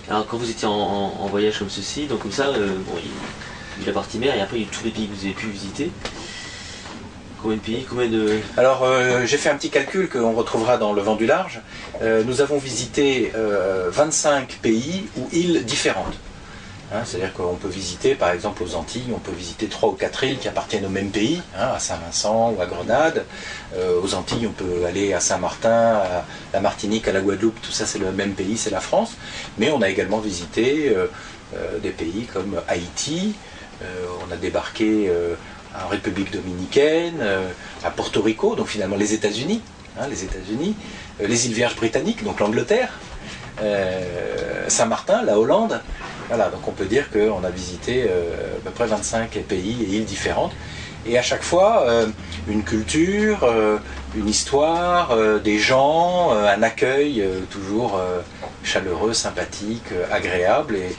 Alors quand vous étiez en voyage comme ceci, donc comme ça, bon, il y a la partie mer et après il y a tous les pays que vous avez pu visiter. Combien de pays, combien de... Alors j'ai fait un petit calcul qu'on retrouvera dans Le Vent du Large. Nous avons visité 25 pays ou îles différentes. Hein, c'est-à-dire qu'on peut visiter, par exemple aux Antilles, on peut visiter 3 ou 4 îles qui appartiennent au même pays, hein, à Saint-Vincent ou à Grenade. Aux Antilles, on peut aller à Saint-Martin, à la Martinique, à la Guadeloupe, tout ça c'est le même pays, c'est la France. Mais on a également visité des pays comme Haïti, on a débarqué en République dominicaine, à Porto Rico, donc finalement les États-Unis, hein, les îles Vierges britanniques, donc l'Angleterre, Saint-Martin, la Hollande. Voilà, donc on peut dire qu'on a visité à peu près 25 pays et îles différentes. Et à chaque fois, une culture, une histoire, des gens, un accueil toujours chaleureux, sympathique, agréable et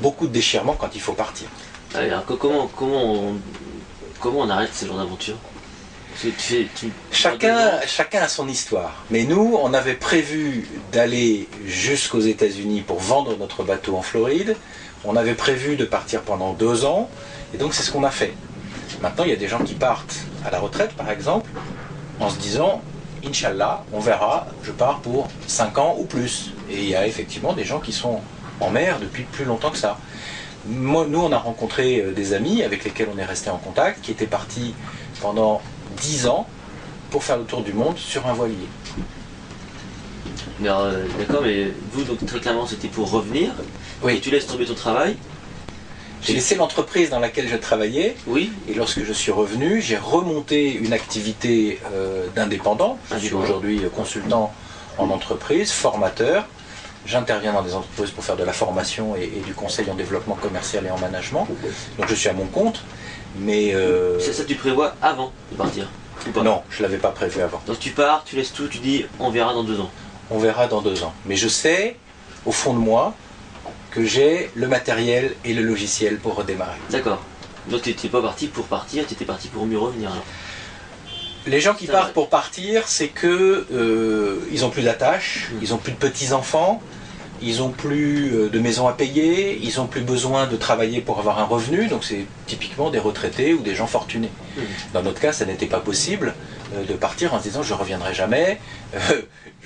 beaucoup de déchirements quand il faut partir. Alors comment on arrête ce genre d'aventure? Chacun a son histoire. Mais nous, on avait prévu d'aller jusqu'aux États-Unis pour vendre notre bateau en Floride. On avait prévu de partir pendant 2 ans. Et donc, c'est ce qu'on a fait. Maintenant, il y a des gens qui partent à la retraite, par exemple, en se disant, Inch'Allah, on verra, je pars pour 5 ans ou plus. Et il y a effectivement des gens qui sont en mer depuis plus longtemps que ça. Nous, on a rencontré des amis avec lesquels on est resté en contact, qui étaient partis pendant 10 ans pour faire le tour du monde sur un voilier. D'accord, mais vous, donc très clairement, c'était pour revenir. Oui. Et tu laisses tomber ton travail. J'ai laissé l'entreprise dans laquelle je travaillais. Oui. Et lorsque je suis revenu, j'ai remonté une activité d'indépendant. Je suis aujourd'hui consultant en entreprise, formateur. J'interviens dans des entreprises pour faire de la formation et du conseil en développement commercial et en management. Donc je suis à mon compte. Mais ça tu prévois avant de partir ou pas? Non, je ne l'avais pas prévu avant. Donc tu pars, tu laisses tout, tu dis on verra dans 2 ans. On verra dans 2 ans. Mais je sais, au fond de moi, que j'ai le matériel et le logiciel pour redémarrer. D'accord. Donc tu n'étais pas parti pour partir, tu étais parti pour mieux revenir alors. Les gens qui partent pour partir, c'est que ils n'ont plus d'attaches, ils n'ont plus de petits-enfants, ils n'ont plus de maison à payer, ils n'ont plus besoin de travailler pour avoir un revenu, donc c'est typiquement des retraités ou des gens fortunés. Dans notre cas, ça n'était pas possible de partir en se disant je ne reviendrai jamais,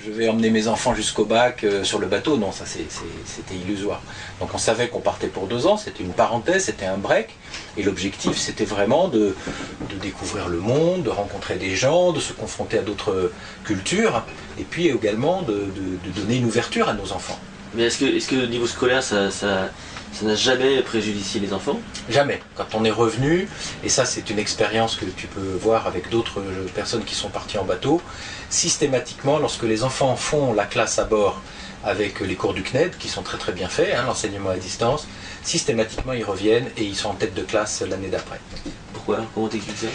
je vais emmener mes enfants jusqu'au bac sur le bateau. Non, ça c'était illusoire. Donc on savait qu'on partait pour 2 ans, c'était une parenthèse, c'était un break, et l'objectif c'était vraiment de découvrir le monde, de rencontrer des gens, de se confronter à d'autres cultures, et puis également de donner une ouverture à nos enfants. Mais est-ce que au niveau scolaire, ça n'a jamais préjudicié les enfants? Jamais. Quand on est revenu, et ça c'est une expérience que tu peux voir avec d'autres personnes qui sont parties en bateau, systématiquement lorsque les enfants font la classe à bord avec les cours du CNED, qui sont très très bien faits, hein, l'enseignement à distance, systématiquement ils reviennent et ils sont en tête de classe l'année d'après. Pourquoi? Comment t'expliques ça?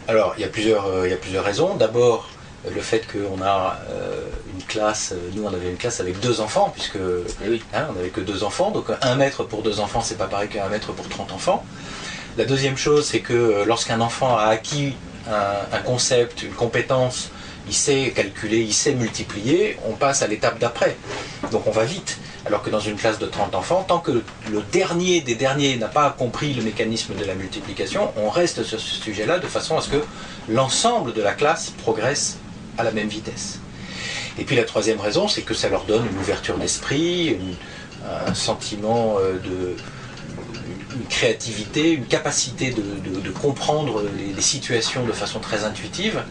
Alors il y a plusieurs raisons. D'abord, le fait qu'on a une classe, nous on avait une classe avec 2 enfants, puisque oui. Hein, on n'avait que 2 enfants, donc 1 mètre pour 2 enfants, c'est pas pareil qu'1 mètre pour 30 enfants. La deuxième chose, c'est que lorsqu'un enfant a acquis un concept, une compétence, il sait calculer, il sait multiplier, on passe à l'étape d'après. Donc on va vite. Alors que dans une classe de 30 enfants, tant que le dernier des derniers n'a pas compris le mécanisme de la multiplication, on reste sur ce sujet-là de façon à ce que l'ensemble de la classe progresse à la même vitesse. Et puis la troisième raison, c'est que ça leur donne une ouverture d'esprit, un sentiment une créativité, une capacité de comprendre les situations de façon très intuitive,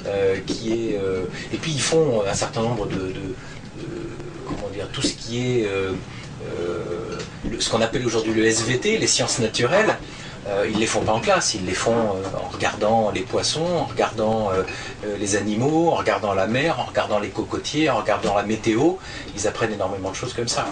et puis ils font un certain nombre comment dire, tout ce qui est ce qu'on appelle aujourd'hui le SVT, les sciences naturelles. Ils ne les font pas en classe, ils les font en regardant les poissons, en regardant les animaux, en regardant la mer, en regardant les cocotiers, en regardant la météo. Ils apprennent énormément de choses comme ça.